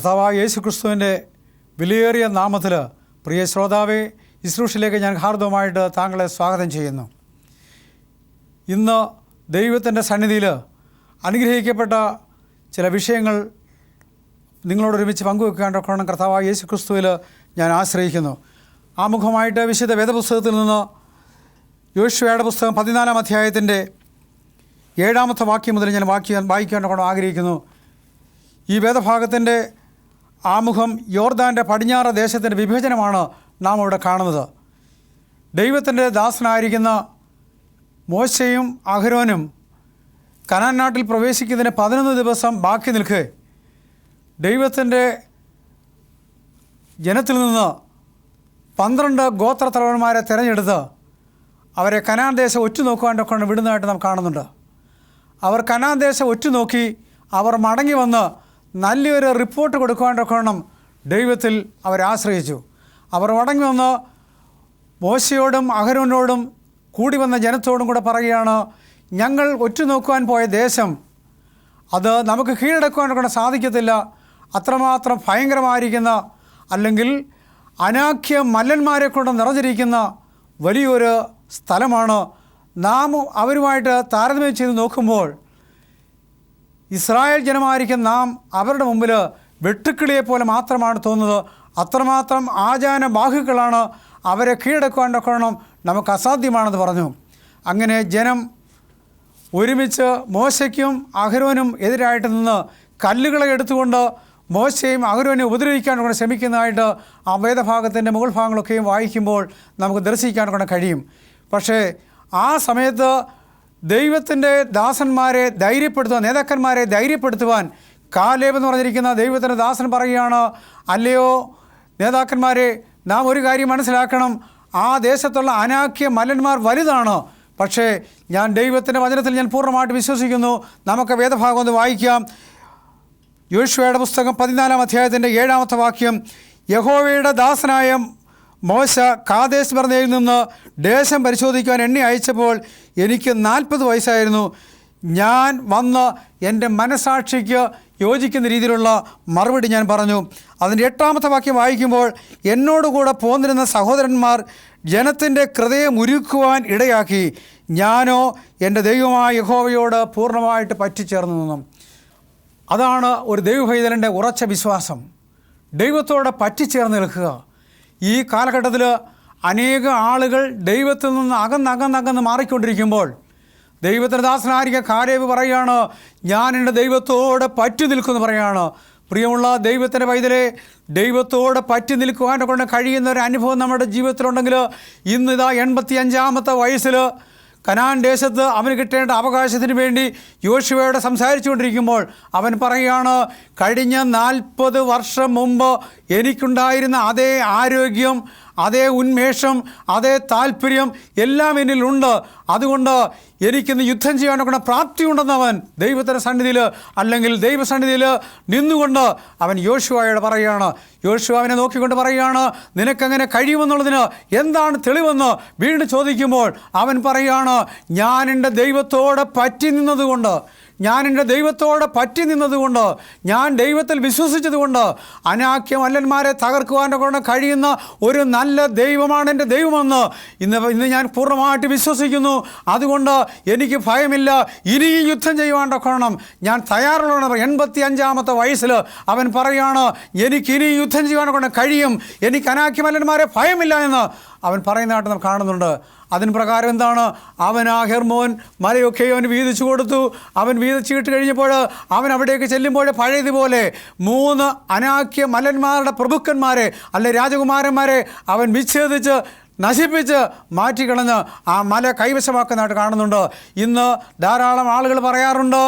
കർത്താവായ യേശു ക്രിസ്തുവിൻ്റെ വിലയേറിയ നാമത്തിൽ പ്രിയ ശ്രോതാവേ, ഇസ്രൂഷിലേക്ക് ഞാൻ ഹാർദവമായിട്ട് താങ്കളെ സ്വാഗതം ചെയ്യുന്നു. ഇന്ന് ദൈവത്തിൻ്റെ സന്നിധിയിൽ അനുഗ്രഹിക്കപ്പെട്ട ചില വിഷയങ്ങൾ നിങ്ങളോടൊരുമിച്ച് പങ്കുവെക്കാൻ കർത്താവായ യേശു ക്രിസ്തുവിൽ ഞാൻ ആശ്രയിക്കുന്നു. ആമുഖമായിട്ട് വിശുദ്ധ വേദപുസ്തകത്തിൽ നിന്ന് യോശുവയുടെ പുസ്തകം 14-ാം അധ്യായത്തിൻ്റെ 7-ാമത്തെ വാക്യം മുതൽ ഞാൻ വായിക്കാൻ ആഗ്രഹിക്കുന്നു. ഈ വേദഭാഗത്തിൻ്റെ ആമുഖം യോർദാൻ്റെ പടിഞ്ഞാറ് ദേശത്തിൻ്റെ വിഭജനമാണ് നാം ഇവിടെ കാണുന്നത്. ദൈവത്തിൻ്റെ ദാസനായിരിക്കുന്ന മോശയും അഹരോനും കനാൻ നാട്ടിൽ പ്രവേശിക്കുന്നതിന് 11 ദിവസം ബാക്കി നിൽക്കെ ദൈവത്തിൻ്റെ ജനത്തിൽ നിന്ന് 12 ഗോത്രത്തലവന്മാരെ തിരഞ്ഞെടുത്ത് അവരെ കനാൻ ദേശം ഒറ്റുനോക്കുവാനൊക്കെ വിടുന്നതായിട്ട് നാം കാണുന്നുണ്ട്. അവർ കനാൻ ദേശം ഒറ്റുനോക്കി അവർ മടങ്ങി വന്ന് നല്ലൊരു റിപ്പോർട്ട് കൊടുക്കുവാനൊക്കെ ദൈവത്തിൽ അവരെ ആശ്രയിച്ചു. അവർ മടങ്ങി വന്ന് മോശയോടും അഹരോനോടും കൂടി വന്ന ജനത്തോടും കൂടെ പറയുകയാണ്, ഞങ്ങൾ ഒറ്റുനോക്കുവാൻ പോയ ദേശം അത് നമുക്ക് കീഴടക്കുവാനൊക്കെ സാധിക്കത്തില്ല. അത്രമാത്രം ഭയങ്കരമായിരിക്കുന്ന അല്ലെങ്കിൽ അനാഖ്യ മല്ലന്മാരെ കൊണ്ട് നിറഞ്ഞിരിക്കുന്ന വലിയൊരു സ്ഥലമാണ്. നാം അവരുമായിട്ട് താരതമ്യം ചെയ്ത് നോക്കുമ്പോൾ ഇസ്രായേൽ ജനമായിരിക്കും നാം അവരുടെ മുമ്പിൽ വെട്ടുക്കിളിയെപ്പോലെ മാത്രമാണ് തോന്നുന്നത്. അത്രമാത്രം ആചാര ബാഹുക്കളാണ്. അവരെ കീഴടക്കുവാനൊക്കെ നമുക്ക് അസാധ്യമാണെന്ന് പറഞ്ഞു. അങ്ങനെ ജനം ഒരുമിച്ച് മോശയ്ക്കും അഹരോനും എതിരായിട്ട് നിന്ന് കല്ലുകളെ എടുത്തുകൊണ്ട് മോശയും അഹരോനെ ഉപദ്രവിക്കാനൊക്കെ ശ്രമിക്കുന്നതായിട്ട് ആ വേദഭാഗത്തിൻ്റെ മുകൾ ഭാഗങ്ങളൊക്കെയും വായിക്കുമ്പോൾ നമുക്ക് ദർശിക്കാനൊക്കെ കഴിയും. പക്ഷേ ആ സമയത്ത് ദൈവത്തിൻ്റെ ദാസന്മാരെ ധൈര്യപ്പെടുത്തുവാൻ, നേതാക്കന്മാരെ ധൈര്യപ്പെടുത്തുവാൻ കാലേബ് എന്ന് പറഞ്ഞിരിക്കുന്ന ദൈവത്തിൻ്റെ ദാസൻ പറയുകയാണ്, അല്ലയോ നേതാക്കന്മാരെ, നാം ഒരു കാര്യം മനസ്സിലാക്കണം, ആ ദേശത്തുള്ള അനാഖ്യ മല്ലന്മാർ വലുതാണ്. പക്ഷേ ഞാൻ ദൈവത്തിൻ്റെ വചനത്തിൽ ഞാൻ പൂർണ്ണമായിട്ട് വിശ്വസിക്കുന്നു. നമുക്ക് വേദഭാഗം ഒന്ന് വായിക്കാം. യോശുവയുടെ പുസ്തകം 14-ാം അധ്യായത്തിൻ്റെ 7-ാമത്തെ വാക്യം. യഹോവയുടെ ദാസനായ മോശ കാദേശ് ബർന്നയിൽ നിന്ന് ദേശം പരിശോധിക്കുവാൻ എന്നെ അയച്ചപ്പോൾ എനിക്ക് 40 വയസ്സായിരുന്നു. ഞാൻ വന്ന് എൻ്റെ മനസാക്ഷിക്ക് യോജിക്കുന്ന രീതിയിലുള്ള മറുപടി ഞാൻ പറഞ്ഞു. അതിൻ്റെ 8-ാമത്തെ വാക്യം വായിക്കുമ്പോൾ, എന്നോടുകൂടെ പോന്നിരുന്ന സഹോദരന്മാർ ജനത്തിൻ്റെ ഹൃദയം ഉരുക്കുവാൻ ഇടയാക്കി. ഞാനോ എൻ്റെ ദൈവമായ യഹോവയോട് പൂർണ്ണമായിട്ട് പറ്റിച്ചേർന്നു നിന്നു. അതാണ് ഒരു ദൈവഭൈതലിൻ്റെ ഉറച്ച വിശ്വാസം. ദൈവത്തോടെ പറ്റിച്ചേർന്ന് നിൽക്കുക. ഈ കാലഘട്ടത്തിൽ അനേക ആളുകൾ ദൈവത്തിൽ നിന്ന് അകന്നകന്നകന്ന് മാറിക്കൊണ്ടിരിക്കുമ്പോൾ ദൈവത്തിൻ്റെ ദാസനായിരിക്കെ കാലേബ് പറയുകയാണ്, ഞാൻ എൻ്റെ ദൈവത്തോട് പറ്റി നിൽക്കുമെന്ന് പറയുകയാണ്. പ്രിയമുള്ള ദൈവത്തിൻ്റെ പൈതലെ, ദൈവത്തോട് പറ്റി നിൽക്കുവാനൊക്കെ കൊണ്ട് കഴിയുന്ന ഒരു അനുഭവം നമ്മുടെ ജീവിതത്തിലുണ്ടെങ്കിൽ ഇന്നിതാ 85-ാമത്തെ വയസ്സിൽ കനാൻ ദേശത്ത് അവന് കിട്ടേണ്ട അവകാശത്തിന് വേണ്ടി യോശുവയോട് സംസാരിച്ചുകൊണ്ടിരിക്കുമ്പോൾ അവൻ പറയുകയാണ്, കഴിഞ്ഞ 40 വർഷം മുമ്പ് എനിക്കുണ്ടായിരുന്ന അതേ ആരോഗ്യം, അതേ ഉന്മേഷം, അതേ താല്പര്യം എല്ലാം എന്നിലുണ്ട്. അതുകൊണ്ട് എനിക്കിന്ന് യുദ്ധം ചെയ്യാനൊക്കെ പ്രാപ്തിയുണ്ടെന്ന് അവൻ ദൈവത്തിൻ്റെ സന്നിധിയിൽ അല്ലെങ്കിൽ ദൈവസന്നിധിയിൽ നിന്നുകൊണ്ട് അവൻ യോശുവയോട് പറയുകയാണ്. യോശുവ അവനെ നോക്കിക്കൊണ്ട് പറയുകയാണ്, നിനക്കങ്ങനെ കഴിയുമെന്നുള്ളതിന് എന്താണ് തെളിവെന്ന് വീണ്ടും ചോദിക്കുമ്പോൾ അവൻ പറയുകയാണ്, ഞാൻ എൻ്റെ ദൈവത്തോട് പറ്റി നിന്നതുകൊണ്ട്, ഞാൻ ദൈവത്തിൽ വിശ്വസിച്ചതുകൊണ്ട് അനാഖ്യ മല്ലന്മാരെ തകർക്കുവാനൊക്കെ കൊണ്ട് കഴിയുന്ന ഒരു നല്ല ദൈവമാണ് എൻ്റെ ദൈവമെന്ന് ഇന്ന് ഞാൻ പൂർണ്ണമായിട്ട് വിശ്വസിക്കുന്നു. അതുകൊണ്ട് എനിക്ക് ഭയമില്ല. ഇനിയും യുദ്ധം ചെയ്യുവാനൊക്കെ ഞാൻ തയ്യാറുള്ളതാണ്. 85-ാമത്തെ വയസ്സിൽ അവൻ പറയുകയാണ്, എനിക്കിനി യുദ്ധം ചെയ്യുവാനൊക്കെ കൊണ്ട് കഴിയും, എനിക്ക് അനാഖ്യ മല്ലന്മാരെ ഭയമില്ല എന്ന് അവൻ പറയുന്നതായിട്ട് നാം കാണുന്നുണ്ട്. അതിന് പ്രകാരം എന്താണ്, അവൻ ആ ഹെർമോൻ മലയൊക്കെ അവന് വീതിച്ചു കൊടുത്തു. അവൻ വീതിച്ചിട്ട് കഴിഞ്ഞപ്പോൾ അവൻ അവിടേക്ക് ചെല്ലുമ്പോൾ പഴയതുപോലെ 3 അനാഖ്യ മല്ലന്മാരുടെ പ്രഭുക്കന്മാരെ അല്ലെ രാജകുമാരന്മാരെ അവൻ വിച്ഛേദിച്ച് നശിപ്പിച്ച് മാറ്റിക്കളഞ്ഞ് ആ മല കൈവശമാക്കുന്നതായിട്ട് കാണുന്നുണ്ട്. ഇന്ന് ധാരാളം ആളുകൾ പറയാറുണ്ട്,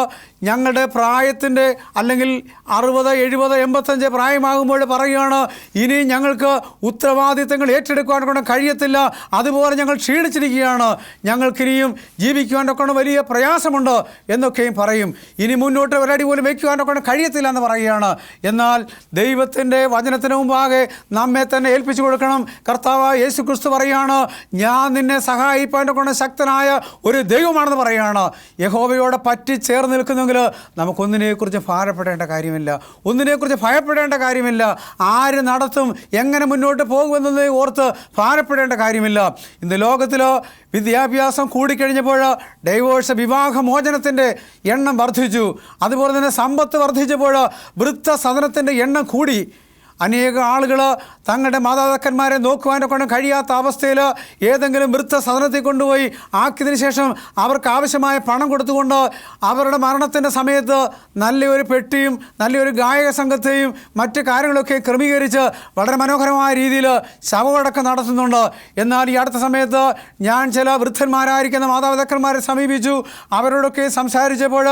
ഞങ്ങളുടെ പ്രായത്തിൻ്റെ അല്ലെങ്കിൽ 60, 70, 85 പ്രായമാകുമ്പോൾ പറയുകയാണ്, ഇനി ഞങ്ങൾക്ക് ഉത്തരവാദിത്തങ്ങൾ ഏറ്റെടുക്കുവാൻ കൊണ്ട് കഴിയത്തില്ല, അതുപോലെ ഞങ്ങൾ ക്ഷീണിച്ചിരിക്കുകയാണ്, ഞങ്ങൾക്കിനിയും ജീവിക്കുവാനൊക്കെ വലിയ പ്രയാസമുണ്ട് എന്നൊക്കെയും പറയും. ഇനി മുന്നോട്ട് ഒരടി പോലും വയ്ക്കുവാനൊക്കെ കഴിയത്തില്ല എന്ന് പറയുകയാണ്. എന്നാൽ ദൈവത്തിൻ്റെ വചനത്തിന് മുമ്പാകെ നമ്മെ തന്നെ ഏൽപ്പിച്ചു കൊടുക്കണം. കർത്താവായ യേശു ക്രിസ്തു പറയുകയാണ്, ഞാൻ നിന്നെ സഹായിപ്പാനൊക്കെ ശക്തനായ ഒരു ദൈവമാണെന്ന് പറയുകയാണ്. യഹോവയോടെ പറ്റി ചേർന്ന് നിൽക്കുന്നു ജീവിക്കുന്നുവെങ്കിൽ നമുക്കൊന്നിനെക്കുറിച്ച് ഭാരപ്പെടേണ്ട കാര്യമില്ല, ഒന്നിനെക്കുറിച്ച് ഭയപ്പെടേണ്ട കാര്യമില്ല. ആര് നടത്തും, എങ്ങനെ മുന്നോട്ട് പോകുമെന്നതിനെ ഓർത്ത് ഭാരപ്പെടേണ്ട കാര്യമില്ല. ഇന്ന് ലോകത്തിൽ വിദ്യാഭ്യാസം കൂടിക്കഴിഞ്ഞപ്പോൾ ഡൈവോഴ്സ്, വിവാഹമോചനത്തിൻ്റെ എണ്ണം വർദ്ധിച്ചു. അതുപോലെ തന്നെ സമ്പത്ത് വർദ്ധിച്ചപ്പോൾ വൃദ്ധസദനത്തിൻ്റെ എണ്ണം കൂടി. അനേക ആളുകൾ തങ്ങളുടെ മാതാപിതാക്കന്മാരെ നോക്കുവാനൊക്കെ കഴിയാത്ത അവസ്ഥയിൽ ഏതെങ്കിലും വൃദ്ധസദനത്തിൽ കൊണ്ടുപോയി ആക്കിയതിനു ശേഷം അവർക്ക് ആവശ്യമായ പണം കൊടുത്തുകൊണ്ട് അവരുടെ മരണത്തിൻ്റെ സമയത്ത് നല്ലൊരു പെട്ടിയും നല്ലൊരു ഗായക സംഘത്തെയും മറ്റ് കാര്യങ്ങളൊക്കെ ക്രമീകരിച്ച് വളരെ മനോഹരമായ രീതിയിൽ ശവമടക്കം നടത്തുന്നുണ്ട്. എന്നാൽ ഈ അടുത്ത സമയത്ത് ഞാൻ ചില വൃദ്ധന്മാരായിരിക്കുന്ന മാതാപിതാക്കന്മാരെ സമീപിച്ചു. അവരോടൊക്കെ സംസാരിച്ചപ്പോൾ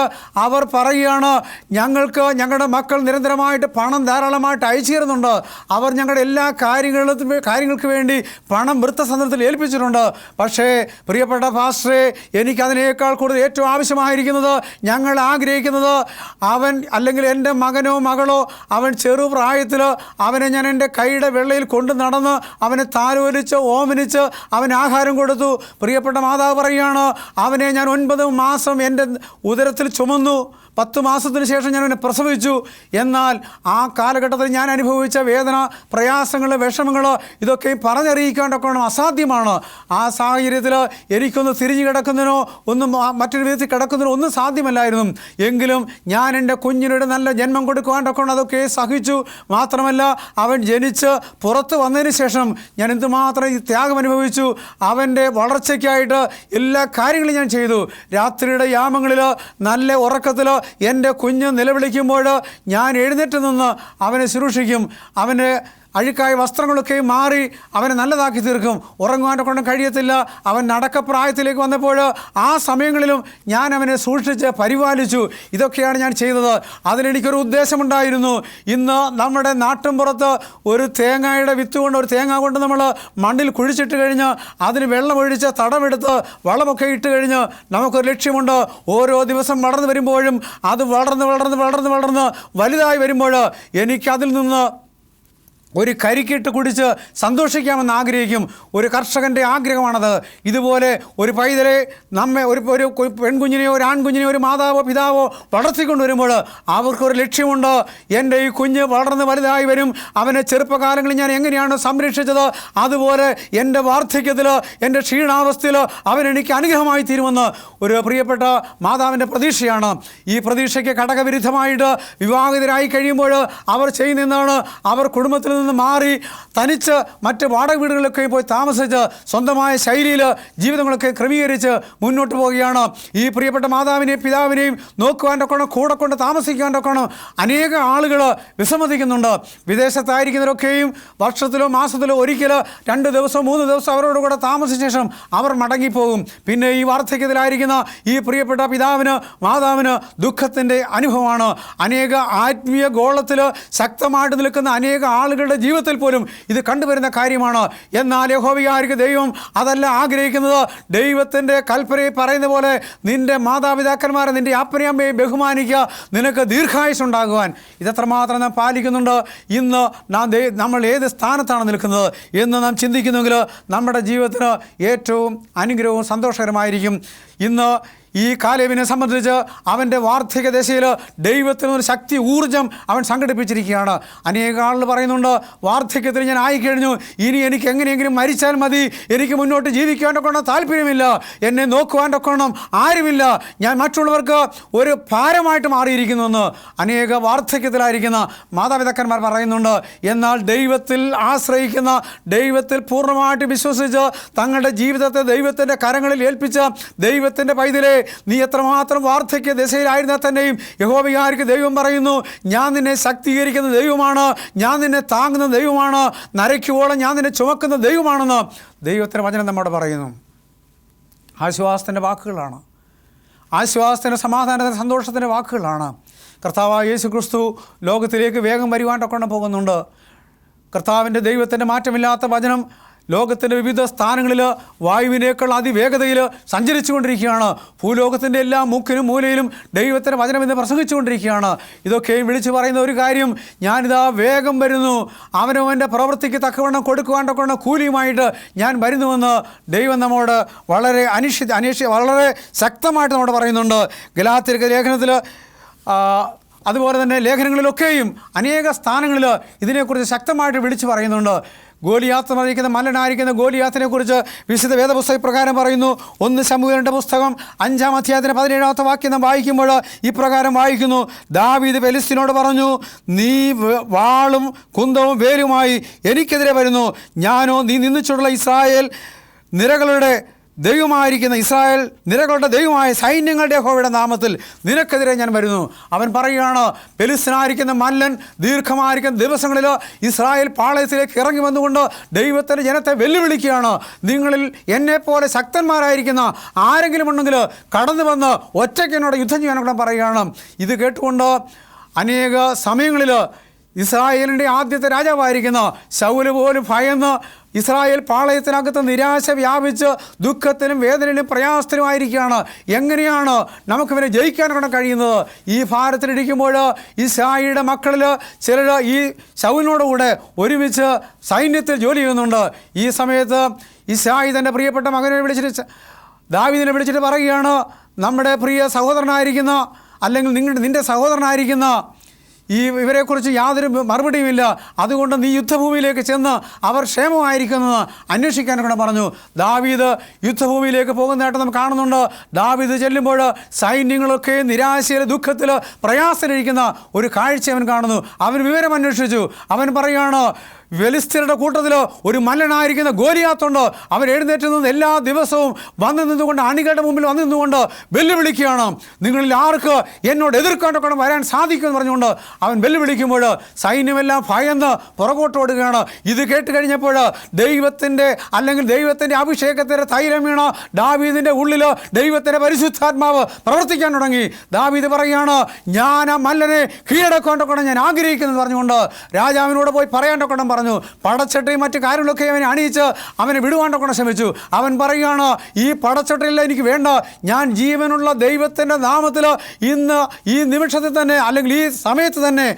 അവർ പറയുകയാണ്, ഞങ്ങളുടെ മക്കൾ നിരന്തരമായിട്ട് പണം ധാരാളമായിട്ട് അയച്ചു തരുന്നുണ്ട്. അവർ ഞങ്ങളുടെ എല്ലാ കാര്യങ്ങൾക്ക് വേണ്ടി പണം വൃദ്ധസദനത്തിൽ ഏൽപ്പിച്ചിട്ടുണ്ട്. പക്ഷേ പ്രിയപ്പെട്ട പാസ്റ്ററെ, എനിക്കതിനേക്കാൾ കൂടുതൽ ഏറ്റവും ആവശ്യമായിരിക്കുന്നത്, ഞങ്ങൾ ആഗ്രഹിക്കുന്നത്, അവൻ അല്ലെങ്കിൽ എൻ്റെ മകനോ മകളോ അവൻ ചെറുപ്രായത്തിൽ അവനെ ഞാൻ എൻ്റെ കൈയുടെ വെള്ളയിൽ കൊണ്ടു നടന്ന് അവനെ താലോലിച്ച് ഓമനിച്ച് അവന് ആഹാരം കൊടുത്തു. പ്രിയപ്പെട്ട മാതാവ് പറയുകയാണ്, അവനെ ഞാൻ 9 മാസം എൻ്റെ ഉദരത്തിൽ ചുമന്നു, 10 മാസത്തിന് ശേഷം ഞാൻ അവനെ പ്രസവിച്ചു. എന്നാൽ ആ കാലഘട്ടത്തിൽ ഞാൻ അനുഭവിച്ച വേദന, പ്രയാസങ്ങൾ, വിഷമങ്ങൾ ഇതൊക്കെ പറഞ്ഞറിയിക്കാണ്ടൊക്കെ അസാധ്യമാണ്. ആ സാഹചര്യത്തിൽ എനിക്കൊന്ന് തിരിഞ്ഞു കിടക്കുന്നതിനോ ഒന്നും മറ്റൊരു വിധത്തിൽ കിടക്കുന്നതിനോ ഒന്നും സാധ്യമല്ലായിരുന്നു. എങ്കിലും ഞാൻ എൻ്റെ കുഞ്ഞിനൊരു നല്ല ജന്മം കൊടുക്കുവാണ്ടൊക്കെ അതൊക്കെ സഹിച്ചു. മാത്രമല്ല, അവൻ ജനിച്ച് പുറത്ത് വന്നതിന് ശേഷം ഞാൻ എന്തുമാത്രം ഈ ത്യാഗം അനുഭവിച്ചു. അവൻ്റെ വളർച്ചയ്ക്കായിട്ട് എല്ലാ കാര്യങ്ങളും ഞാൻ ചെയ്തു. രാത്രിയുടെ യാമങ്ങളിൽ നല്ല ഉറക്കത്തിൽ എൻ്റെ കുഞ്ഞ് നിലവിളിക്കുമ്പോൾ ഞാൻ എഴുന്നേറ്റ് നിന്ന് അവനെ ശുശ്രൂഷിക്കും. അവൻ്റെ അഴുക്കായ വസ്ത്രങ്ങളൊക്കെ മാറി അവനെ നല്ലതാക്കി തീർക്കും. ഉറങ്ങുവാൻ്റെ കൊണ്ട് കഴിയത്തില്ല. അവൻ നടക്കപ്രായത്തിലേക്ക് വന്നപ്പോൾ ആ സമയങ്ങളിലും ഞാൻ അവനെ സൂക്ഷിച്ച് പരിപാലിച്ചു. ഇതൊക്കെയാണ് ഞാൻ ചെയ്തത്. അതിലെനിക്കൊരു ഉദ്ദേശമുണ്ടായിരുന്നു. ഇന്ന് നമ്മുടെ നാട്ടിൻപുറത്ത് ഒരു തേങ്ങയുടെ വിത്ത് കൊണ്ട്, ഒരു തേങ്ങ കൊണ്ട് നമ്മൾ മണ്ണിൽ കുഴിച്ചിട്ട് കഴിഞ്ഞ് അതിന് വെള്ളമൊഴിച്ച് തടമെടുത്ത് വളമൊക്കെ ഇട്ട് കഴിഞ്ഞ് നമുക്കൊരു ലക്ഷ്യമുണ്ട്. ഓരോ ദിവസം വളർന്നു വരുമ്പോഴും അത് വളർന്ന് വലുതായി വരുമ്പോൾ എനിക്കതിൽ നിന്ന് ഒരു കരിക്കിട്ട് കുടിച്ച് സന്തോഷിക്കാമെന്ന് ആഗ്രഹിക്കും. ഒരു കർഷകൻ്റെ ആഗ്രഹമാണത്. ഇതുപോലെ ഒരു പൈതലെ ഒരു പെൺകുഞ്ഞിനെയോ ഒരു ആൺകുഞ്ഞിനെയോ ഒരു മാതാവോ പിതാവോ വളർത്തിക്കൊണ്ട് വരുമ്പോൾ അവർക്കൊരു ലക്ഷ്യമുണ്ട്. എൻ്റെ ഈ കുഞ്ഞ് വളർന്ന് വലുതായി വരും. അവനെ ചെറുപ്പകാലങ്ങളിൽ ഞാൻ എങ്ങനെയാണ് സംരക്ഷിച്ചത്, അതുപോലെ എൻ്റെ വാർദ്ധക്യത്തിൽ, എൻ്റെ ക്ഷീണാവസ്ഥയിൽ അവൻ എനിക്ക് അനുഗ്രഹമായി തീരുമെന്ന് ഒരു പ്രിയപ്പെട്ട മാതാവിൻ്റെ പ്രതീക്ഷയാണ്. ഈ പ്രതീക്ഷയ്ക്ക് ഘടകവിരുദ്ധമായിട്ട് വിവാഹിതരായി കഴിയുമ്പോൾ അവർ ചെയ്യുന്നതാണ്, അവർ കുടുംബത്തിൽ നിന്ന് മാറി തനിച്ച് മറ്റ് വാടക വീടുകളിലൊക്കെ പോയി താമസിച്ച് സ്വന്തമായ ശൈലിയിൽ ജീവിതങ്ങളൊക്കെ ക്രമീകരിച്ച് മുന്നോട്ട് പോവുകയാണ്. ഈ പ്രിയപ്പെട്ട മാതാവിനെയും പിതാവിനെയും നോക്കുവാൻ്റെ കൂടെ കൊണ്ട് താമസിക്കാൻ്റെ അനേക ആളുകൾ വിസമ്മതിക്കുന്നുണ്ട്. വിദേശത്തായിരിക്കുന്നവരൊക്കെയും വർഷത്തിലോ മാസത്തിലോ ഒരിക്കൽ 2 ദിവസം 3 ദിവസം അവരോട് കൂടെ താമസിച്ച ശേഷം അവർ മടങ്ങിപ്പോകും. പിന്നെ ഈ വാർദ്ധക്യത്തിലായിരിക്കുന്ന ഈ പ്രിയപ്പെട്ട പിതാവിന് മാതാവിന് ദുഃഖത്തിൻ്റെ അനുഭവമാണ്. അനേക ആത്മീയ ഗോളത്തിൽ ശക്തമായിട്ട് നിൽക്കുന്ന അനേക ആളുകളുടെ ജീവിതത്തിൽ പോലും ഇത് കണ്ടുവരുന്ന കാര്യമാണ്. എന്നാൽ യഹോവയായിരിക്കും ദൈവം അതല്ല ആഗ്രഹിക്കുന്നത്. ദൈവത്തിൻ്റെ കൽപ്പനയെ പറയുന്ന പോലെ നിൻ്റെ മാതാപിതാക്കന്മാരെ, നിൻ്റെ അപ്പനെയും അമ്മയെ ബഹുമാനിക്കുക, നിനക്ക് ദീർഘായുസ്സുണ്ടാകുവാൻ. ഇതെത്രമാത്രം നാം പാലിക്കുന്നുണ്ട്. ഇന്ന് നമ്മൾ ഏത് സ്ഥാനത്താണ് നിൽക്കുന്നത് എന്ന് നാം ചിന്തിക്കുന്നെങ്കിൽ നമ്മുടെ ജീവിതത്തിന് ഏറ്റവും അനുഗ്രഹവും സന്തോഷകരമായിരിക്കും. ഇന്ന് ഈ കാലേബിനെ സംബന്ധിച്ച് അവൻ്റെ വാർദ്ധക്യ ദശയിൽ ദൈവത്തിനൊരു ശക്തി, ഊർജ്ജം അവൻ സംഘടിപ്പിച്ചിരിക്കുകയാണ്. അനേക ആളുകൾ പറയുന്നുണ്ട്, വാർദ്ധക്യത്തിൽ ഞാൻ ആയിക്കഴിഞ്ഞു, ഇനി എനിക്ക് എങ്ങനെയെങ്കിലും മരിച്ചാൽ മതി, എനിക്ക് മുന്നോട്ട് ജീവിക്കാൻ്റെ താല്പര്യമില്ല, എന്നെ നോക്കുവാൻ്റെ ആരുമില്ല, ഞാൻ മറ്റുള്ളവർക്ക് ഒരു ഭാരമായിട്ട് മാറിയിരിക്കുന്നുവെന്ന് അനേക വാർദ്ധക്യത്തിലായിരിക്കുന്ന മാതാപിതാക്കന്മാർ പറയുന്നുണ്ട്. എന്നാൽ ദൈവത്തിൽ ആശ്രയിക്കുന്ന, ദൈവത്തിൽ പൂർണ്ണമായിട്ട് വിശ്വസിച്ച് തങ്ങളുടെ ജീവിതത്തെ ദൈവത്തിൻ്റെ കരങ്ങളിൽ ഏൽപ്പിച്ച ദൈവത്തിൻ്റെ പൈതലെ, നീ എത്രമാത്രം വാർദ്ധക്യ ദശയിലായിരുന്നാൽ തന്നെയും യഹോവയായിരിക്കും ദൈവം പറയുന്നു, ഞാൻ നിന്നെ ശക്തീകരിക്കുന്ന ദൈവമാണ്, ഞാൻ നിന്നെ താങ്ങുന്ന ദൈവമാണ്, നരയ്ക്കുവോളം ഞാൻ നിന്നെ ചുമക്കുന്ന ദൈവമാണെന്ന് ദൈവത്തിൻ്റെ വചനം നമ്മോട് പറയുന്നു. ആശ്വാസത്തിൻ്റെ വാക്കുകളാണ്, ആശ്വാസത്തിൻ്റെ സമാധാനത്തിൻ്റെ സന്തോഷത്തിൻ്റെ വാക്കുകളാണ്. കർത്താവായ യേശു ക്രിസ്തു ലോകത്തിലേക്ക് വേഗം വരുവാനൊക്കെ പോകുന്നുണ്ട്. കർത്താവിൻ്റെ ദൈവത്തിൻ്റെ മാറ്റമില്ലാത്ത വചനം ലോകത്തിൻ്റെ വിവിധ സ്ഥാനങ്ങളിൽ വായുവിനേക്കാൾ അതിവേഗതയിൽ സഞ്ചരിച്ചു കൊണ്ടിരിക്കുകയാണ്. ഭൂലോകത്തിൻ്റെ എല്ലാ മുക്കിനും മൂലയിലും ദൈവത്തിൻ്റെ വചനം ഇന്ന് പ്രസംഗിച്ചുകൊണ്ടിരിക്കുകയാണ്. ഇതൊക്കെയും വിളിച്ചു പറയുന്ന ഒരു കാര്യം, ഞാനിതാ വേഗം വരുന്നു, അവനവൻ്റെ പ്രവൃത്തിക്ക് തക്കവണ്ണം കൊടുക്കുവാൻ്റെ കൂലിയുമായിട്ട് ഞാൻ വരുന്നുവെന്ന് ദൈവം നമ്മോട് വളരെ വളരെ ശക്തമായിട്ട് നമ്മോട് പറയുന്നുണ്ട്. ഗലാത്യരുടെ ലേഖനത്തിൽ അതുപോലെ തന്നെ ലേഖനങ്ങളിലൊക്കെയും അനേക സ്ഥാനങ്ങളിൽ ഇതിനെക്കുറിച്ച് ശക്തമായിട്ട് വിളിച്ചു പറയുന്നുണ്ട്. ഗോലിയാത്ത് നയിക്കുന്ന മല്ലനായിരിക്കുന്ന ഗോലിയാത്തിനെക്കുറിച്ച് വിശുദ്ധ വേദപുസ്തക പ്രകാരം പറയുന്നു. 1 ശമൂവേലിൻ്റെ പുസ്തകം 5-ാം അധ്യായത്തിന് 17-ാമത്തെ വാക്യം നാം വായിക്കുമ്പോൾ ഇപ്രകാരം വായിക്കുന്നു: ദാവീദ് ഫെലിസ്ത്യനോട് പറഞ്ഞു, നീ വാളും കുന്തവും വേലുമായി എനിക്കെതിരെ വരുന്നു. ഞാനോ നീ നിന്ദിച്ചിട്ടുള്ള ഇസ്രായേൽ നിരകളുടെ ദൈവമായിരിക്കുന്ന ഇസ്രായേൽ നിരകളുടെ ദൈവമായ സൈന്യങ്ങളുടെ യഹോവയുടെ നാമത്തിൽ നിനക്കെതിരെ ഞാൻ വരുന്നു. അവൻ പറയുകയാണ്, ഫെലിസ്ത്യനായിരിക്കുന്ന മല്ലൻ ദീർഘമായിരിക്കുന്ന ദിവസങ്ങളിൽ ഇസ്രായേൽ പാളയത്തിലേക്ക് ഇറങ്ങി വന്നുകൊണ്ട് ദൈവത്തിൻ്റെ ജനത്തെ വെല്ലുവിളിക്കുകയാണ്. നിങ്ങളിൽ എന്നെപ്പോലെ ശക്തന്മാരായിരിക്കുന്ന ആരെങ്കിലും ഉണ്ടെങ്കിൽ കടന്നു വന്ന് ഒറ്റയ്ക്ക് എന്നോട് യുദ്ധം ചെയ്യാനൊക്കെ പറയുകയാണ്. ഇത് കേട്ടുകൊണ്ട് അനേക സമയങ്ങളിൽ ഇസ്രായേലിൻ്റെ ആദ്യത്തെ രാജാവായിരിക്കുന്ന ശൗല് പോലും ഭയന്ന് ഇസ്രായേൽ പാളയത്തിനകത്ത് നിരാശ വ്യാപിച്ച് ദുഃഖത്തിനും വേദനയിലും പ്രയാസത്തിലുമായിരിക്കുകയാണ്. എങ്ങനെയാണ് നമുക്കിവരെ ജയിക്കാനൊക്കെ കഴിയുന്നത്? ഈ ഭാരത്തിലിരിക്കുമ്പോൾ ഇസ്രായേലിയുടെ മക്കളിൽ ചിലർ ഈ ശൗലിനോടുകൂടെ ഒരുമിച്ച് സൈന്യത്തിൽ ജോലി ചെയ്യുന്നുണ്ട്. ഈ സമയത്ത് ഇസ്രായേൽ തൻ്റെ പ്രിയപ്പെട്ട മകനെ വിളിച്ചിട്ട് ദാവീദിനെ വിളിച്ചിട്ട് പറയുകയാണ്, നമ്മുടെ പ്രിയ സഹോദരനായിരിക്കുന്ന അല്ലെങ്കിൽ നിൻ്റെ സഹോദരനായിരിക്കുന്ന ഇവരെക്കുറിച്ച് യാതൊരു മറുപടിയുമില്ല. അതുകൊണ്ട് നീ യുദ്ധഭൂമിയിലേക്ക് ചെന്ന് അവർ ക്ഷേമമായിരിക്കുന്നത് അന്വേഷിക്കാനൊക്കെ പറഞ്ഞു. ദാവീദ് യുദ്ധഭൂമിയിലേക്ക് പോകുന്നതായിട്ട് നമുക്ക് കാണുന്നുണ്ട്. ദാവീദ് ചെല്ലുമ്പോൾ സൈന്യങ്ങളൊക്കെ നിരാശയിൽ ദുഃഖത്തിൽ പ്രയാസത്തിലിരിക്കുന്ന ഒരു കാഴ്ച അവൻ കാണുന്നു. അവൻ വിവരം അന്വേഷിച്ചു. അവൻ പറയുകയാണ്, ഫെലിസ്ത്യരുടെ കൂട്ടത്തിൽ ഒരു മല്ലനായിരിക്കുന്ന ഗോലിയാത്തുണ്ട്. അവൻ എഴുന്നേറ്റ് നിന്ന് എല്ലാ ദിവസവും വന്നു നിന്നുകൊണ്ട് അണികളുടെ മുമ്പിൽ വന്നു നിന്നുകൊണ്ട് വെല്ലുവിളിക്കുകയാണ്. നിങ്ങളിൽ ആർക്ക് എന്നോട് എതിർക്കാനൊക്കെ വരാൻ സാധിക്കുമെന്ന് പറഞ്ഞുകൊണ്ട് അവൻ വെല്ലുവിളിക്കുമ്പോൾ സൈന്യമെല്ലാം ഭയന്ന് പുറകോട്ടോടുകയാണ്. ഇത് കേട്ട് കഴിഞ്ഞപ്പോൾ ദൈവത്തിൻ്റെ അഭിഷേകത്തിൻ്റെ തൈലം വീണ ദാവീദിൻ്റെ ഉള്ളിൽ ദൈവത്തിൻ്റെ പരിശുദ്ധാത്മാവ് പ്രവർത്തിക്കാൻ തുടങ്ങി. ദാവീദ് പറയുകയാണ്, ഞാൻ ആ മല്ലനെ കീഴടക്കാനൊക്കെ ഞാൻ ആഗ്രഹിക്കുന്നത് പറഞ്ഞുകൊണ്ട് രാജാവിനോട് പോയി പറയാനൊക്കെ പറഞ്ഞു. പടച്ചട്ടയും മറ്റു കാര്യങ്ങളൊക്കെ അവനെ അണിയിച്ച് അവനെ വിടുവാനൊക്കെ ശ്രമിച്ചു. അവൻ പറയുകയാണ്, ഈ പടച്ചട്ടയില്ല എനിക്ക് വേണ്ട. ഞാൻ ജീവനുള്ള ദൈവത്തിൻ്റെ നാമത്തിൽ ഇന്ന് ഈ നിമിഷത്തിൽ തന്നെ അല്ലെങ്കിൽ ഈ സമയത്ത് തന്നെ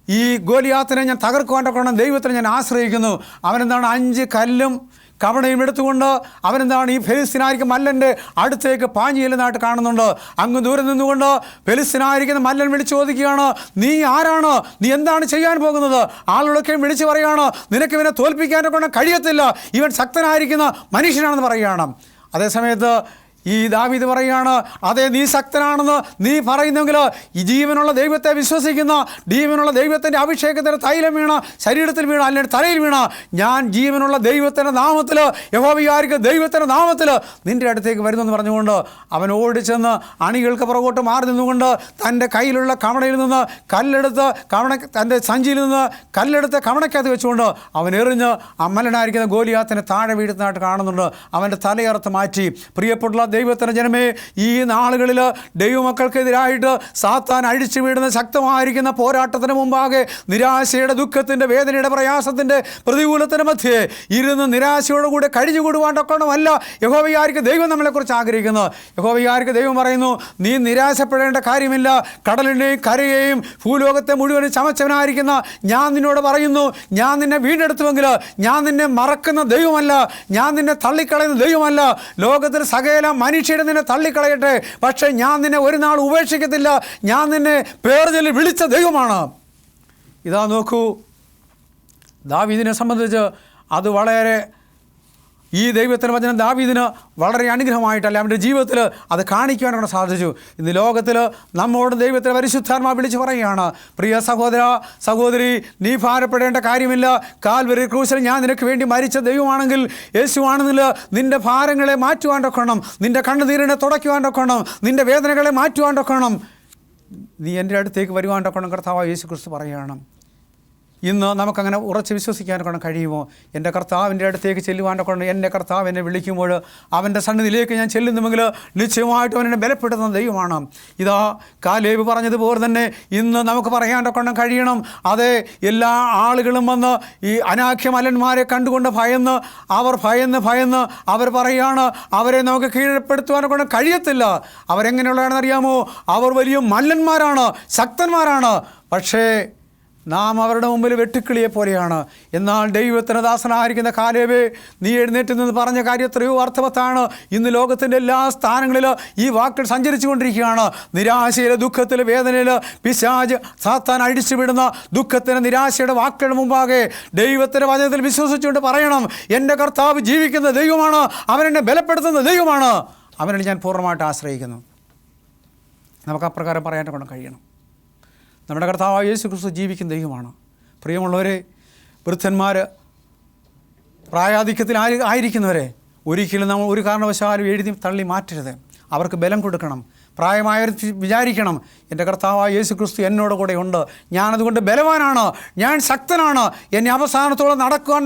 ഈ ഗോലിയാത്തിനെ ഞാൻ തകർക്കുവാനൊക്കെ ദൈവത്തിനെ ഞാൻ ആശ്രയിക്കുന്നു. അവനെന്താണ് 5 കല്ലും കവണയും എടുത്തുകൊണ്ട് അവനെന്താണ് ഈ ഫെലിസ്ത്യനായിരിക്കുന്ന മല്ലൻ്റെ അടുത്തേക്ക് പാഞ്ഞു ചെല്ലുന്നതായിട്ട് കാണുന്നുണ്ട്. അങ്ങ് ദൂരെ നിന്നുകൊണ്ട് ഫെലിസ്ത്യനായിരിക്കുന്ന മല്ലൻ വിളിച്ചു ചോദിക്കുകയാണ്, നീ ആരാണ്? നീ എന്താണ് ചെയ്യാൻ പോകുന്നത്? ആളുകളൊക്കെ വിളിച്ചു പറയുകയാണ്, നിനക്ക് ഇവനെ തോൽപ്പിക്കാനൊക്കെ കഴിയത്തില്ല, ഇവൻ ശക്തനായിരിക്കുന്ന മനുഷ്യനാണെന്ന് പറയുകയാണ്. അതേസമയത്ത് ഈ ദാവീദ് പറയുകയാണ്, അതെ നീ ശക്തനാണെന്ന് നീ പറയുന്നെങ്കിൽ ഈ ജീവനുള്ള ദൈവത്തെ വിശ്വസിക്കുന്ന ജീവനുള്ള ദൈവത്തിൻ്റെ അഭിഷേകത്തിൻ്റെ തൈലം വീണ ശരീരത്തിൽ വീണ അല്ലെങ്കിൽ തലയിൽ വീണ ഞാൻ ജീവനുള്ള ദൈവത്തിൻ്റെ നാമത്തിൽ യഹോവയായിരിക്കുന്ന ദൈവത്തിൻ്റെ നാമത്തിൽ നിൻ്റെ അടുത്തേക്ക് വരുന്നെന്ന് പറഞ്ഞുകൊണ്ട് അവൻ ഓടിച്ചെന്ന് അണികൾക്ക് പുറകോട്ട് മാറി നിന്നുകൊണ്ട് തൻ്റെ കയ്യിലുള്ള കവണയിൽ നിന്ന് കല്ലെടുത്ത് തൻ്റെ സഞ്ചിയിൽ നിന്ന് കല്ലെടുത്ത് കവണയ്ക്കകത്ത് വെച്ചുകൊണ്ട് അവൻ എറിഞ്ഞ് അമ്മലനായിരിക്കുന്ന ഗോലിയാത്തിനെ താഴെ വീഴുന്നതായിട്ട് കാണുന്നുണ്ട്. അവൻ്റെ തലയറുത്ത് മാറ്റി. പ്രിയപ്പെട്ട ദൈവത്തിൻ്റെ ജനമേ, ഈ നാളുകളിൽ ദൈവമക്കൾക്കെതിരായിട്ട് സാത്താൻ അഴിച്ചു വീടുന്ന ശക്തമായിരിക്കുന്ന പോരാട്ടത്തിന് മുമ്പാകെ നിരാശയുടെ ദുഃഖത്തിൻ്റെ വേദനയുടെ പ്രയാസത്തിൻ്റെ പ്രതികൂലത്തിന് മധ്യേ ഇരുന്ന് നിരാശയോടുകൂടി കഴിഞ്ഞുകൂടുവാണ്ടൊക്കെയുമല്ല യഹോവയായിരിക്കും ദൈവം നമ്മളെക്കുറിച്ച് ആഗ്രഹിക്കുന്നത്. യഹോവയായിരിക്കും ദൈവം പറയുന്നു, നീ നിരാശപ്പെടേണ്ട കാര്യമില്ല. കടലിനെയും കരയെയും ഭൂലോകത്തെ മുഴുവനും ചമച്ചവനായിരിക്കുന്ന ഞാൻ നിന്നോട് പറയുന്നു, ഞാൻ നിന്നെ വീണ്ടെടുത്തുവെങ്കിൽ ഞാൻ നിന്നെ മറക്കുന്ന ദൈവമല്ല, ഞാൻ നിന്നെ തള്ളിക്കളയുന്ന ദൈവമല്ല. ലോകത്തിൽ സകല മനുഷ്യരെ നിന്നെ തള്ളിക്കളയട്ടെ, പക്ഷേ ഞാൻ നിന്നെ ഒരു നാൾ ഉപേക്ഷിക്കത്തില്ല. ഞാൻ നിന്നെ പേർചൊല്ലി വിളിച്ച ദൈവമാണ്. ഇതാ നോക്കൂ, ദാവീദിനെ സംബന്ധിച്ച് അത് വളരെ ഈ ദൈവത്തിൻ്റെ വചനം ദാവീദിന് വളരെ അനുഗ്രഹമായിട്ടല്ല അവൻ്റെ ജീവിതത്തിൽ അത് കാണിക്കുവാനാണ് സാധിച്ചു. ഇന്ന് ലോകത്തിൽ നമ്മോട് ദൈവത്തിൻ്റെ പരിശുദ്ധാത്മാ വിളിച്ച് പറയുകയാണ്, പ്രിയ സഹോദര സഹോദരി, നീ ഭാരപ്പെടേണ്ട കാര്യമില്ല. കാൽവരി ക്രൂശിൽ ഞാൻ നിനക്ക് വേണ്ടി മരിച്ച ദൈവമാണെങ്കിൽ യേശുവാണെന്നില്ല നിൻ്റെ ഭാരങ്ങളെ മാറ്റുവാനൊക്കണം, നിൻ്റെ കണ്ണുനീരിനെ തുടയ്ക്കുവാനൊക്കണം, നിൻ്റെ വേദനകളെ മാറ്റുവാനൊക്കണം, നീ എൻ്റെ അടുത്തേക്ക് വരുവാനൊക്കണം. കർത്താവായ യേശു ക്രിസ്തു പറയുകയാണ്. ഇന്ന് നമുക്കങ്ങനെ ഉറച്ച് വിശ്വസിക്കാനൊക്കെ കഴിയുമോ? എൻ്റെ കർത്താവിൻ്റെ അടുത്തേക്ക് ചെല്ലുവാനൊക്കെ എൻ്റെ കർത്താവ് എന്നെ വിളിക്കുമ്പോൾ അവൻ്റെ സന്നിധിയിലേക്ക് ഞാൻ ചെല്ലുന്നുവെങ്കിൽ നിശ്ചയമായിട്ടും അവനെ ബലപ്പെടുത്തുന്ന ദൈവമാണ്. ഇതാ കാലേബ് പറഞ്ഞതുപോലെ തന്നെ ഇന്ന് നമുക്ക് പറയാനൊക്കെ കഴിയണം. അതെ, എല്ലാ ആളുകളും വന്ന് ഈ അനാഖ്യമല്ലന്മാരെ കണ്ടുകൊണ്ട് ഭയന്ന് അവർ പറയുകയാണ്, അവരെ നമുക്ക് കീഴ്പ്പെടുത്തുവാനൊക്കെ കഴിയത്തില്ല. അവരെങ്ങനെയുള്ളതാണെന്ന് അറിയാമോ? അവർ വലിയ മല്ലന്മാരാണ്, ശക്തന്മാരാണ്. പക്ഷേ നാം അവരുടെ മുമ്പിൽ വെട്ടുക്കിളിയെ പോലെയാണ്. എന്നാൽ ദൈവത്തിന് ദാസനായിരിക്കുന്ന കാലേബേ, നീ എഴുന്നേറ്റ് നിന്ന് പറഞ്ഞ കാര്യം എത്രയോ അർത്ഥവത്താണ്. ഇന്ന് ലോകത്തിൻ്റെ എല്ലാ സ്ഥാനങ്ങളിലും ഈ വാക്കുകൾ സഞ്ചരിച്ചു കൊണ്ടിരിക്കുകയാണ്. നിരാശയിൽ, ദുഃഖത്തിൽ, വേദനയിൽ പിശാച് സാത്താൻ അഴിച്ചുവിടുന്ന ദുഃഖത്തിന്, നിരാശയുടെ വാക്കുകളുടെ മുമ്പാകെ ദൈവത്തിൻ്റെ വചനത്തിൽ വിശ്വസിച്ചുകൊണ്ട് പറയണം, എൻ്റെ കർത്താവ് ജീവിക്കുന്ന ദൈവമാണ്, അവനെന്നെ ബലപ്പെടുത്തുന്ന ദൈവമാണ്, അവനെ ഞാൻ പൂർണ്ണമായിട്ട് ആശ്രയിക്കുന്നു. നമുക്ക് അപ്രകാരം പറയാൻ കൊണ്ട് കഴിയണം. നമ്മുടെ കർത്താവായ യേശു ക്രിസ്തു ജീവിക്കുന്ന ദൈവമാണ്. പ്രിയമുള്ളവരെ, വൃദ്ധന്മാർ, പ്രായാധിക്യത്തിൽ ആയിരിക്കുന്നവരെ ഒരിക്കലും നമ്മൾ ഒരു കാരണവശാലും എഴുതി തള്ളി മാറ്റരുത്. അവർക്ക് ബലം കൊടുക്കണം. പ്രായമായവർ വിചാരിക്കണം, എൻ്റെ കർത്താവായ യേശു ക്രിസ്തു എന്നോട് കൂടെ ഉണ്ട്, ഞാനതുകൊണ്ട് ബലവാനാണ്, ഞാൻ ശക്തനാണ്, എന്നെ അവസാനത്തോളം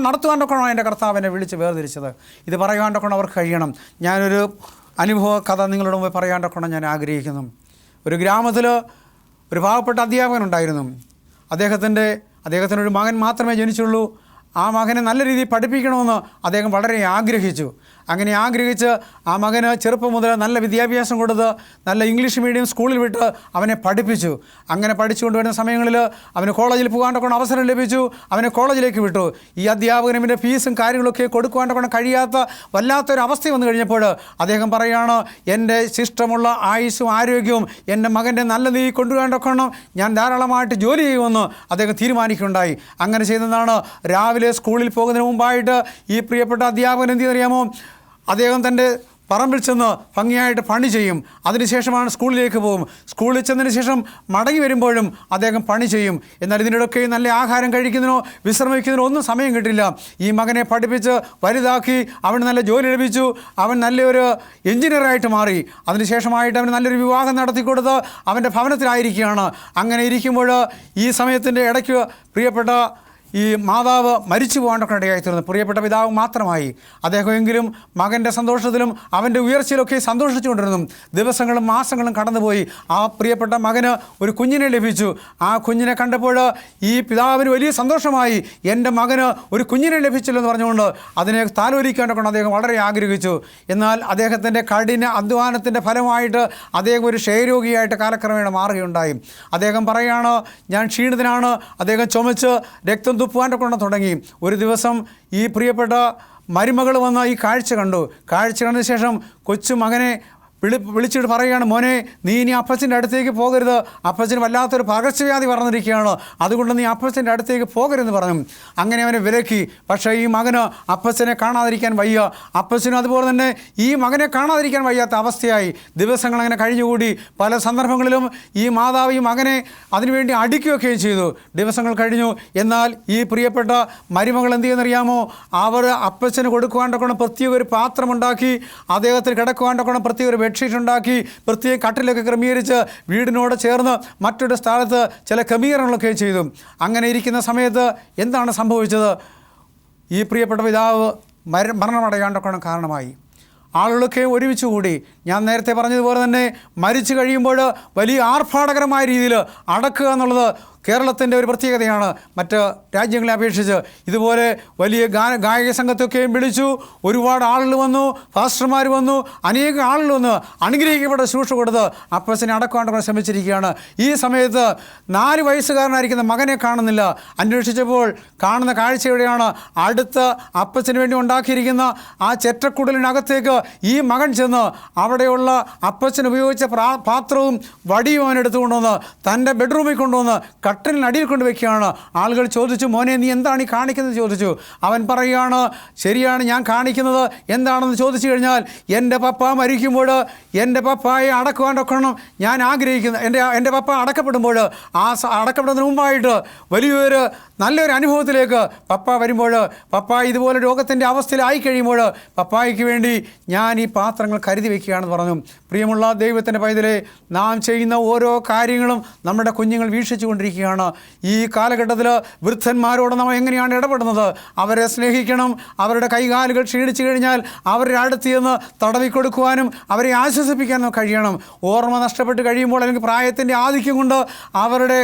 നടത്തുവാനൊക്കെയാണ് എൻ്റെ കർത്താവ് എന്നെ വിളിച്ച് വേർതിരിച്ചത്. ഇത് പറയാണ്ടൊക്കെ അവർക്ക് കഴിയണം. ഞാനൊരു അനുഭവ കഥ നിങ്ങളുടെ മുമ്പ് പറയാണ്ടൊക്കെ ഞാൻ ആഗ്രഹിക്കുന്നു. ഒരു ഗ്രാമത്തിൽ ഒരു പാവപ്പെട്ട അധ്യാപകനുണ്ടായിരുന്നു. അദ്ദേഹത്തിനൊരു മകൻ മാത്രമേ ജനിച്ചുള്ളൂ. ആ മകനെ നല്ല രീതിയിൽ പഠിപ്പിക്കണമെന്ന് അദ്ദേഹം വളരെ ആഗ്രഹിച്ചു. അങ്ങനെ ആഗ്രഹിച്ച് ആ മകന് ചെറുപ്പം മുതൽ നല്ല വിദ്യാഭ്യാസം കൊടുത്ത് നല്ല ഇംഗ്ലീഷ് മീഡിയം സ്കൂളിൽ വിട്ട് അവനെ പഠിപ്പിച്ചു. അങ്ങനെ പഠിച്ചുകൊണ്ട് വരുന്ന സമയങ്ങളിൽ അവന് കോളേജിൽ പോകാണ്ടൊക്കെ അവസരം ലഭിച്ചു. അവനെ കോളേജിലേക്ക് വിട്ടു. ഈ അധ്യാപകന് ഇവൻ്റെ ഫീസും കാര്യങ്ങളൊക്കെ കൊടുക്കുവാണ്ടൊക്കെ കഴിയാത്ത വല്ലാത്തൊരവസ്ഥ വന്നു കഴിഞ്ഞപ്പോൾ അദ്ദേഹം പറയുകയാണ്, എൻ്റെ ശിഷ്ടമുള്ള ആയുസ്സും ആരോഗ്യവും എൻ്റെ മകൻ്റെ നല്ല നീ കൊണ്ടുപോകാണ്ടൊക്കെ ഞാൻ ധാരാളമായിട്ട് ജോലി ചെയ്യുമെന്ന് അദ്ദേഹം തീരുമാനിക്കുകയുണ്ടായി. അങ്ങനെ ചെയ്തതാണ്. രാവിലെ സ്കൂളിൽ പോകുന്നതിന് മുമ്പായിട്ട് ഈ പ്രിയപ്പെട്ട അധ്യാപകൻ എന്ത് ചെയ്യുന്നറിയാമോ, അദ്ദേഹം തൻ്റെ പറമ്പിൽ ചെന്ന് ഭംഗിയായിട്ട് പണി ചെയ്യും. അതിനുശേഷമാണ് സ്കൂളിലേക്ക് പോകും. സ്കൂളിൽ ചെന്നതിന് ശേഷം മടങ്ങി വരുമ്പോഴും അദ്ദേഹം പണി ചെയ്യും. എന്നാൽ ഇതിനിടയ്ക്ക് നല്ല ആഹാരം കഴിക്കുന്നതിനോ വിശ്രമിക്കുന്നതിനോ ഒന്നും സമയം കിട്ടില്ല. ഈ മകനെ പഠിപ്പിച്ച് വലുതാക്കി അവന് നല്ല ജോലി ലഭിച്ചു. അവൻ നല്ലൊരു എഞ്ചിനീയറായിട്ട് മാറി. അതിനുശേഷമായിട്ട് അവന് നല്ലൊരു വിവാഹം നടത്തിക്കൊടുത്ത് അവൻ്റെ ഭവനത്തിലായിരിക്കുകയാണ്. അങ്ങനെ ഇരിക്കുമ്പോൾ ഈ സമയത്തിൻ്റെ ഇടയ്ക്ക് പ്രിയപ്പെട്ട ഈ മാതാവ് മരിച്ചു പോകാണ്ടൊക്കെ ഇടയായിത്തീർന്നു. പ്രിയപ്പെട്ട പിതാവ് മാത്രമായി. അദ്ദേഹമെങ്കിലും മകൻ്റെ സന്തോഷത്തിലും അവൻ്റെ ഉയർച്ചയിലൊക്കെ സന്തോഷിച്ചുകൊണ്ടിരുന്നു. ദിവസങ്ങളും മാസങ്ങളും കടന്നുപോയി. ആ പ്രിയപ്പെട്ട മകന് ഒരു കുഞ്ഞിനെ ലഭിച്ചു. ആ കുഞ്ഞിനെ കണ്ടപ്പോൾ ഈ പിതാവിന് വലിയ സന്തോഷമായി. എൻ്റെ മകന് ഒരു കുഞ്ഞിനെ ലഭിച്ചല്ലോ എന്ന് പറഞ്ഞുകൊണ്ട് അതിനെ താലോലിക്കാണ്ടൊക്കെ അദ്ദേഹം വളരെ ആഗ്രഹിച്ചു. എന്നാൽ അദ്ദേഹത്തിൻ്റെ കഠിന അധ്വാനത്തിൻ്റെ ഫലമായിട്ട് അദ്ദേഹം ഒരു ക്ഷയരോഗിയായിട്ട് കാലക്രമേണ മാറുകയുണ്ടായി. അദ്ദേഹം പറയുകയാണ്, ഞാൻ ക്ഷീണിതനാണ്. അദ്ദേഹം ചുമച്ച് രക്തം തുപ്പാനൊക്കെ തുടങ്ങി. ഒരു ദിവസം ഈ പ്രിയപ്പെട്ട മരുമകൾ വന്ന് ഈ കാഴ്ച കണ്ടതിന് ശേഷം കൊച്ചു മകനെ വിളിച്ചിട്ട് പറയുകയാണ്, മോനെ നീ ഇനി അപ്പച്ചൻ്റെ അടുത്തേക്ക് പോകരുത്, അപ്പച്ചന് വല്ലാത്തൊരു പകർച്ചവ്യാധി പറഞ്ഞിരിക്കുകയാണ്, അതുകൊണ്ട് നീ അപ്പച്ചൻ്റെ അടുത്തേക്ക് പോകരുതെന്ന് പറഞ്ഞു. അങ്ങനെ അവനെ വിലക്കി. പക്ഷേ ഈ മകന് അപ്പച്ചനെ കാണാതിരിക്കാൻ വയ്യ. അപ്പച്ചനും അതുപോലെ തന്നെ ഈ മകനെ കാണാതിരിക്കാൻ വയ്യാത്ത അവസ്ഥയായി. ദിവസങ്ങൾ അങ്ങനെ കഴിഞ്ഞുകൂടി. പല സന്ദർഭങ്ങളിലും ഈ മാതാവ് ഈ മകനെ അതിനുവേണ്ടി അടിക്കുകയൊക്കെയും ചെയ്തു. ദിവസങ്ങൾ കഴിഞ്ഞു. എന്നാൽ ഈ പ്രിയപ്പെട്ട മരുമകൾ എന്ത് ചെയ്യുന്നറിയാമോ, അവർ അപ്പച്ചന് കൊടുക്കുവാണ്ടൊക്കെ പ്രത്യേക ഒരു പാത്രമുണ്ടാക്കി, അദ്ദേഹത്തിന് കിടക്കുവാണ്ടൊക്കെ പ്രത്യേക ഒരു ബെഡ്ഷീറ്റ് ഉണ്ടാക്കി, പ്രത്യേക കട്ടിലൊക്കെ ക്രമീകരിച്ച് വീടിനോട് ചേർന്ന് മറ്റൊരു സ്ഥലത്ത് ചില ക്രമീകരണങ്ങളൊക്കെ ചെയ്തു. അങ്ങനെ ഇരിക്കുന്ന സമയത്ത് എന്താണ് സംഭവിച്ചത്? ഈ പ്രിയപ്പെട്ട പിതാവ് മരണമടയാണ്ടൊക്കെ കാരണമായി. ആളുകളൊക്കെ ഒരുമിച്ച് കൂടി. ഞാൻ നേരത്തെ പറഞ്ഞതുപോലെ തന്നെ മരിച്ചു കഴിയുമ്പോൾ വലിയ ആർഭാടകരമായ രീതിയിൽ അടക്കുക എന്നുള്ളത് കേരളത്തിൻ്റെ ഒരു പ്രത്യേകതയാണ്. മറ്റ് രാജ്യങ്ങളെ അപേക്ഷിച്ച് ഇതുപോലെ വലിയ ഗായക സംഘത്തൊക്കെയും വിളിച്ചു. ഒരുപാട് ആളുകൾ വന്നു, പാസ്റ്റർമാർ വന്നു, അനേക ആളുകൾ വന്ന് അനുഗ്രഹിക്കപ്പെട്ട ശുശ്രൂഷ കൊടുത്ത് അപ്പച്ചനെ അടക്കാണ്ട് ശ്രമിച്ചിരിക്കുകയാണ്. ഈ സമയത്ത് 4 വയസ്സുകാരനായിരിക്കുന്ന മകനെ കാണുന്നില്ല. അന്വേഷിച്ചപ്പോൾ കാണുന്ന കാഴ്ച എവിടെയാണ്? അടുത്ത അപ്പച്ചന് വേണ്ടി ഉണ്ടാക്കിയിരിക്കുന്ന ആ ചെറ്റക്കുടലിനകത്തേക്ക് ഈ മകൻ ചെന്ന് അവിടെയുള്ള അപ്പച്ചൻ ഉപയോഗിച്ച പാത്രവും വടിയും അവൻ എടുത്തുകൊണ്ടുവന്ന് തൻ്റെ ബെഡ്റൂമിൽ കൊണ്ടുവന്ന് കട്ടിലിനടിയിൽ കൊണ്ട് വയ്ക്കുകയാണ്. ആളുകൾ ചോദിച്ചു, മോനെ നീ എന്താണ് ഈ കാണിക്കുന്നത് ചോദിച്ചു. അവൻ പറയുകയാണ്, ശരിയാണ്, ഞാൻ കാണിക്കുന്നത് എന്താണെന്ന് ചോദിച്ചു കഴിഞ്ഞാൽ, എൻ്റെ പപ്പ മരിക്കുമ്പോൾ എൻ്റെ പപ്പായെ അടക്കുവാനൊക്കെ ഞാൻ ആഗ്രഹിക്കുന്നു. എൻ്റെ പപ്പ അടക്കപ്പെടുമ്പോൾ ആ അടക്കപ്പെടുന്നതിന് മുമ്പായിട്ട് നല്ലൊരു അനുഭവത്തിലേക്ക് പപ്പ വരുമ്പോൾ, പപ്പ ഇതുപോലെ രോഗത്തിൻ്റെ അവസ്ഥയിലായി കഴിയുമ്പോൾ പപ്പായ്ക്ക് വേണ്ടി ഞാൻ ഈ പാത്രങ്ങൾ കരുതി വയ്ക്കുകയാണെന്ന് പറഞ്ഞു. പ്രിയമുള്ള ദൈവത്തിൻ്റെ പൈതലെ, നാം ചെയ്യുന്ന ഓരോ കാര്യങ്ങളും നമ്മുടെ കുഞ്ഞുങ്ങൾ വീക്ഷിച്ചു കൊണ്ടിരിക്കുകയാണ്. ഈ കാലഘട്ടത്തിൽ വൃദ്ധന്മാരോട് നമ്മൾ എങ്ങനെയാണ് ഇടപെടുന്നത്? അവരെ സ്നേഹിക്കണം. അവരുടെ കൈകാലുകൾ ക്ഷീണിച്ചു കഴിഞ്ഞാൽ അവരുടെ അടുത്ത് ചെന്ന് തടവിക്കൊടുക്കുവാനും അവരെ ആശ്വസിപ്പിക്കാനും കഴിയണം. ഓർമ്മ നഷ്ടപ്പെട്ട് കഴിയുമ്പോൾ, അല്ലെങ്കിൽ പ്രായത്തിൻ്റെ ആധിക്യം കൊണ്ട് അവരുടെ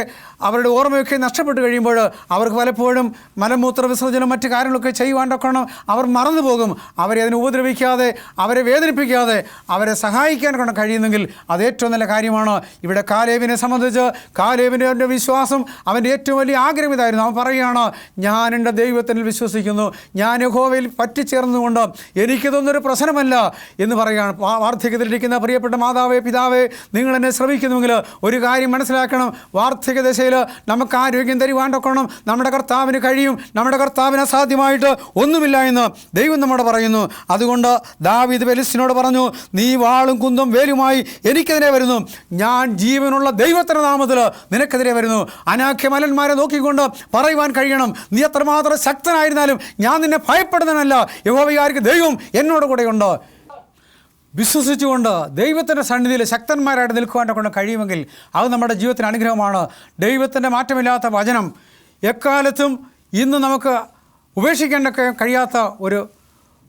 ഓർമ്മയൊക്കെ നഷ്ടപ്പെട്ട് കഴിയുമ്പോൾ അവർക്ക് പലപ്പോഴും മലമൂത്ര വിസർജനം മറ്റു കാര്യങ്ങളൊക്കെ ചെയ്യുവാണ്ടൊക്കണം അവർ മറന്നു പോകും. അവരെ അതിന് ഉപദ്രവിക്കാതെ, അവരെ വേദനിപ്പിക്കാതെ അവരെ സഹായിക്കാൻ കഴിയുന്നെങ്കിൽ അത് ഏറ്റവും നല്ല കാര്യമാണ്. ഇവിടെ കാലേബിനെ സംബന്ധിച്ച് കാലേബിൻ്റെ വിശ്വാസ വിശ്വാസം അവൻ്റെ ഏറ്റവും വലിയ ആഗ്രഹം ഇതായിരുന്നു. അവൻ പറയുകയാണ്, ഞാൻ എൻ്റെ ദൈവത്തിൽ വിശ്വസിക്കുന്നു, ഞാൻ യഹോവയിൽ പറ്റിച്ചേർന്നുകൊണ്ട് എനിക്കിതൊന്നൊരു പ്രശ്നമല്ല എന്ന് പറയുകയാണ്. വാർദ്ധക്യത്തിലിരിക്കുന്ന പ്രിയപ്പെട്ട മാതാവേ, പിതാവേ, നിങ്ങൾ എന്നെ ശ്രമിക്കുന്നുവെങ്കിൽ ഒരു കാര്യം മനസ്സിലാക്കണം. വാർദ്ധക്യ ദശയിൽ നമുക്ക് ആരോഗ്യം തരുവാണ്ടൊക്കണം നമ്മുടെ കർത്താവിന് കഴിയും. നമ്മുടെ കർത്താവിന് അസാധ്യമായിട്ട് ഒന്നുമില്ല എന്ന് ദൈവം നമ്മോട് പറയുന്നു. അതുകൊണ്ട് ദാവീദ് ഫെലിസ്ത്യനോട് പറഞ്ഞു, നീ വാളും കുന്തും വേലുമായി എനിക്കെതിരെ വരുന്നു, ഞാൻ ജീവനുള്ള ദൈവത്തിൻ്റെ നാമത്തിൽ നിനക്കെതിരെ വരുന്നു. അനാഖ്യമലന്മാരെ നോക്കിക്കൊണ്ട് പറയുവാൻ കഴിയണം, നീ എത്രമാത്രം ശക്തനായിരുന്നാലും ഞാൻ നിന്നെ ഭയപ്പെടുന്നതല്ല, യഹോവയായിരിക്കും ദൈവം എന്നോട് കൂടെയുണ്ട്. വിശ്വസിച്ചുകൊണ്ട് ദൈവത്തിൻ്റെ സന്നിധിയിൽ ശക്തന്മാരായിട്ട് നിൽക്കുവാൻ കൊണ്ട് കഴിയുമെങ്കിൽ അത് നമ്മുടെ ജീവിതത്തിന് അനുഗ്രഹമാണ്. ദൈവത്തിൻ്റെ മാറ്റമില്ലാത്ത വചനം എക്കാലത്തും ഇന്ന് നമുക്ക് ഉപേക്ഷിക്കാൻ കഴിയാത്ത ഒരു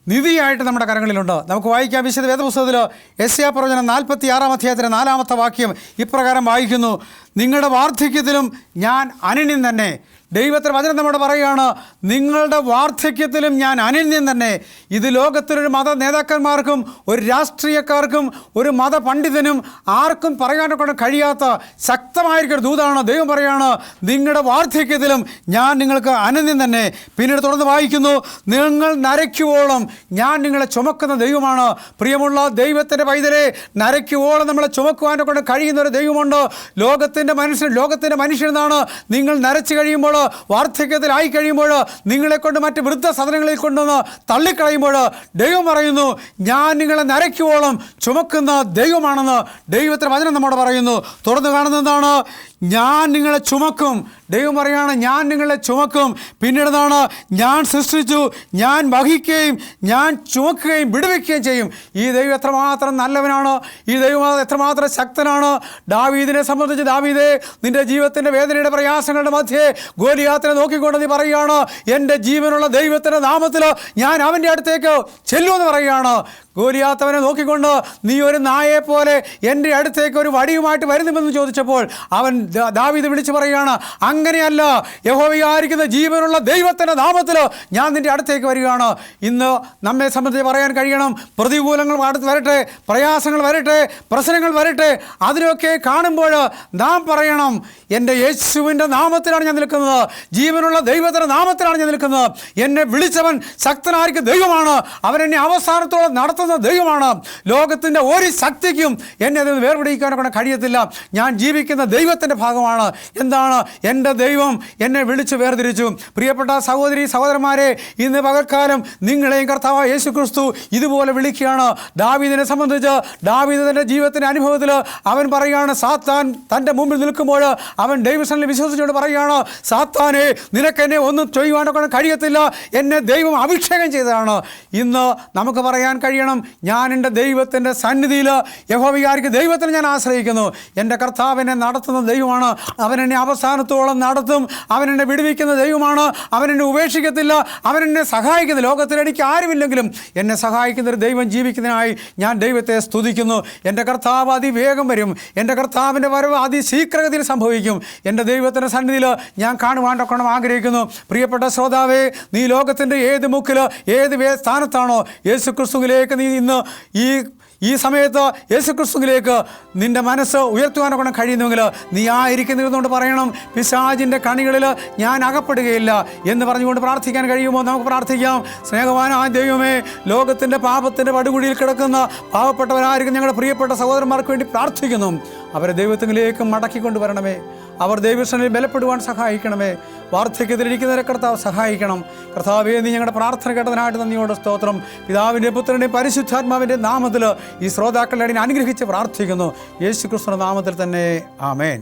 നിധിയായിട്ട് നമ്മുടെ കരങ്ങളിലുണ്ട്. നമുക്ക് വായിക്കാം. വിശുദ്ധ വേദപുസ്തകത്തിൽ യെശയ്യാ പ്രവചനം 46-ാം അധ്യായത്തിൻ്റെ 4-ാമത്തെ വാക്യം ഇപ്രകാരം വായിക്കുന്നു, നിങ്ങളുടെ വാർദ്ധക്യത്തിലും ഞാൻ അനന്യൻ തന്നെ. ദൈവത്തിൻ്റെ വചനം നമ്മോട് പറയുകയാണ്, നിങ്ങളുടെ വാർദ്ധക്യത്തിലും ഞാൻ അനന്യൻ തന്നെ. ഇത് ലോകത്തിലൊരു മത നേതാക്കന്മാർക്കും ഒരു രാഷ്ട്രീയക്കാർക്കും ഒരു മത പണ്ഡിതനും ആർക്കും പറയാനൊക്കെ കഴിയാത്ത ശക്തമായിരിക്കൊരു ദൂതാണ്. ദൈവം പറയുകയാണ്, നിങ്ങളുടെ വാർദ്ധക്യത്തിലും ഞാൻ നിങ്ങൾക്ക് അനന്യൻ തന്നെ. പിന്നീട് തുടർന്ന് വായിക്കുന്നു, നിങ്ങൾ നരയ്ക്കുവോളം ഞാൻ നിങ്ങളെ ചുമക്കുന്ന ദൈവമാണ്. പ്രിയമുള്ള ദൈവത്തിൻ്റെ പൈതലെ, നരയ്ക്കുവോളം നമ്മളെ ചുമക്കുവാനൊക്കെ കഴിയുന്ന ഒരു ദൈവമുണ്ട്. ലോകത്തിൻ്റെ മനുഷ്യനെന്നാണ് നിങ്ങൾ നരച്ചു കഴിയുമ്പോൾ, വാർദ്ധക്യത്തിലായി കഴിയുമ്പോൾ, നിങ്ങളെക്കൊണ്ട് മറ്റ് വൃദ്ധസദനങ്ങളിൽ കൊണ്ടുവന്ന് തള്ളിക്കളയുമ്പോൾ ദൈവം പറയുന്നു, ഞാൻ നിങ്ങളെ നരയ്ക്കുവോളം ചുമക്കുന്ന ദൈവമാണെന്ന് ദൈവത്തിൻ്റെ വചനം നമ്മോട് പറയുന്നു. തുറന്നു കാണുന്നതാണ്, ഞാൻ നിങ്ങളെ ചുമക്കും. ദൈവം പറയുകയാണ്, ഞാൻ നിങ്ങളെ ചുമക്കും. പിന്നീടാണ്, ഞാൻ സൃഷ്ടിച്ചു, ഞാൻ വഹിക്കുകയും ഞാൻ ചുമക്കുകയും വിടുവിക്കുകയും ചെയ്യും. ഈ ദൈവം എത്രമാത്രം നല്ലവനാണ്, ഈ ദൈവം എത്രമാത്രം ശക്തനാണ്. ദാവീദിനെ സംബന്ധിച്ച്, ദാവീദേ, നിൻ്റെ ജീവിതത്തിൻ്റെ വേദനയുടെ പ്രയാസങ്ങളുടെ മധ്യേ ഗോലിയാത്തിനെ നോക്കിക്കൊണ്ട് നീ പറയുകയാണ്, എൻ്റെ ജീവനുള്ള ദൈവത്തിൻ്റെ നാമത്തിൽ ഞാൻ അവൻ്റെ അടുത്തേക്ക് ചെല്ലുമെന്ന് പറയുകയാണ്. ഗോലിയാത്തവനെ നോക്കിക്കൊണ്ട്, നീ ഒരു നായയെപ്പോലെ എൻ്റെ അടുത്തേക്ക് ഒരു വടിയുമായിട്ട് വരുന്നുമെന്ന് ചോദിച്ചപ്പോൾ അവൻ ദാവീദ് വിളിച്ചു പറയുകയാണ്, അങ്ങനെയല്ല, യഹോവയായിരിക്കുന്ന ജീവനുള്ള ദൈവത്തിൻ്റെ നാമത്തിൽ ഞാൻ നിൻ്റെ അടുത്തേക്ക് വരികയാണ്. ഇന്ന് നമ്മെ സംബന്ധിച്ച് പറയാൻ കഴിയണം, പ്രതികൂലങ്ങൾ അടുത്ത് വരട്ടെ, പ്രയാസങ്ങൾ വരട്ടെ, പ്രശ്നങ്ങൾ വരട്ടെ, അതിനൊക്കെ കാണുമ്പോൾ നാം പറയണം, എൻ്റെ യേശുവിൻ്റെ നാമത്തിലാണ് ഞാൻ നിൽക്കുന്നത്, ജീവനുള്ള ദൈവത്തിൻ്റെ നാമത്തിലാണ് ഞാൻ നിൽക്കുന്നത്. എന്നെ വിളിച്ചവൻ ശക്തനായിരിക്കും ദൈവമാണ്, അവൻ എന്നെ അവസാനത്തോളം നടത്തുന്ന ദൈവമാണ്. ലോകത്തിൻ്റെ ഒരു ശക്തിക്കും എന്നെ അതിൽ നിന്ന് വേർപിടിക്കാനൊക്കെ കഴിയത്തില്ല. ഞാൻ ജീവിക്കുന്ന ദൈവത്തിൻ്റെ ഭാഗമാണ്. എന്താണ്? എൻ്റെ ദൈവം എന്നെ വിളിച്ച് വേർതിരിച്ചു. പ്രിയപ്പെട്ട സഹോദരി സഹോദരന്മാരെ, ഇന്ന് പകൽക്കാലം നിങ്ങളെയും കർത്താവായ യേശു ക്രിസ്തു ഇതുപോലെ വിളിക്കുകയാണ്. ദാവീദിനെ സംബന്ധിച്ച്, ദാവീദ് തൻ്റെ ജീവിതത്തിൻ്റെ അനുഭവത്തിൽ അവൻ പറയുകയാണ്, സാത്താൻ തൻ്റെ മുമ്പിൽ നിൽക്കുമ്പോൾ അവൻ ദൈവസന്നിധിയിൽ വിശ്വസിച്ചുകൊണ്ട് പറയുകയാണ്, സാത്താനെ, നിനക്കെന്നെ ഒന്നും ചെയ്യുവാനൊക്കെ കഴിയത്തില്ല, എന്നെ ദൈവം അഭിഷേകം ചെയ്തതാണ്. ഇന്ന് നമുക്ക് പറയാൻ കഴിയണം, ഞാൻ എൻ്റെ ദൈവത്തിൻ്റെ സന്നിധിയിൽ, യഹോവയായിരിക്കും ദൈവത്തിൽ ഞാൻ ആശ്രയിക്കുന്നു. എൻ്റെ കർത്താവിനെ നടത്തുന്ന ദൈവമാണ്, അവൻ എന്നെ അവസാനത്തോളം നടത്തും, അവൻ എന്നെ വിടുവിക്കുന്ന ദൈവമാണ്, അവൻ എന്നെ ഉപേക്ഷിക്കത്തില്ല, അവൻ എന്നെ സഹായിക്കുന്ന, ലോകത്തിൽ എനിക്ക് ആരുമില്ലെങ്കിലും എന്നെ സഹായിക്കുന്ന ഒരു ദൈവം ജീവിക്കുന്നതിനായി ഞാൻ ദൈവത്തെ സ്തുതിക്കുന്നു. എൻ്റെ കർത്താവ് അതിവേഗം വരും, എൻ്റെ കർത്താവിൻ്റെ വരവ് അതിശീഘ്രഗതിയിൽ സംഭവിക്കും. എൻ്റെ ദൈവത്തിൻ്റെ സന്നിധിയിൽ ഞാൻ കാണുവാനൊക്കെ ആഗ്രഹിക്കുന്നു. പ്രിയപ്പെട്ട ശ്രോതാവേ, നീ ലോകത്തിൻ്റെ ഏത് മുക്കിൽ ഏത് സ്ഥാനത്താണോ യേശു ക്രിസ്തുവിലേക്ക് നീ ഇന്ന് ഈ സമയത്ത് യേശു ക്രിസ്തുവിലേക്ക് നിൻ്റെ മനസ്സ് ഉയർത്തുവാനൊക്കെ കഴിയുന്നുവെങ്കിൽ നീ ആയിരിക്കുന്നിരുന്നുകൊണ്ട് പറയണം, പിശാചിൻ്റെ കണികളിൽ ഞാൻ അകപ്പെടുകയില്ല എന്ന് പറഞ്ഞുകൊണ്ട് പ്രാർത്ഥിക്കാൻ കഴിയുമോ? നമുക്ക് പ്രാർത്ഥിക്കാം. സ്നേഹവാനായ ദൈവമേ, ലോകത്തിൻ്റെ പാപത്തിൻ്റെ പടുകുഴിയിൽ കിടക്കുന്ന പാവപ്പെട്ടവരായിരിക്കും ഞങ്ങളുടെ പ്രിയപ്പെട്ട സഹോദരന്മാർക്ക് വേണ്ടി പ്രാർത്ഥിക്കുന്നു. അവരെ ദൈവത്തിലേക്ക് മടക്കിക്കൊണ്ട് വരണമേ. അവർ ദൈവസന്നിധിയിൽ ബലപ്പെടുവാൻ സഹായിക്കണമേ. വാർദ്ധക്യത്തിലിരിക്കുന്നവരെ കർത്താവ് സഹായിക്കണം. കർത്താവേ, നീ ഞങ്ങളുടെ പ്രാർത്ഥന കേട്ടതിനായിട്ട് നന്ദിയോടെ സ്തോത്രം. പിതാവിൻ്റെ പുത്രൻ്റെയും പരിശുദ്ധാത്മാവിൻ്റെ നാമത്തിൽ ഈ ശ്രോതാക്കളുടെ അനുഗ്രഹിച്ച് പ്രാർത്ഥിക്കുന്നു. യേശു ക്രിസ്തുവിന്റെ നാമത്തിൽ തന്നെ. ആമേൻ.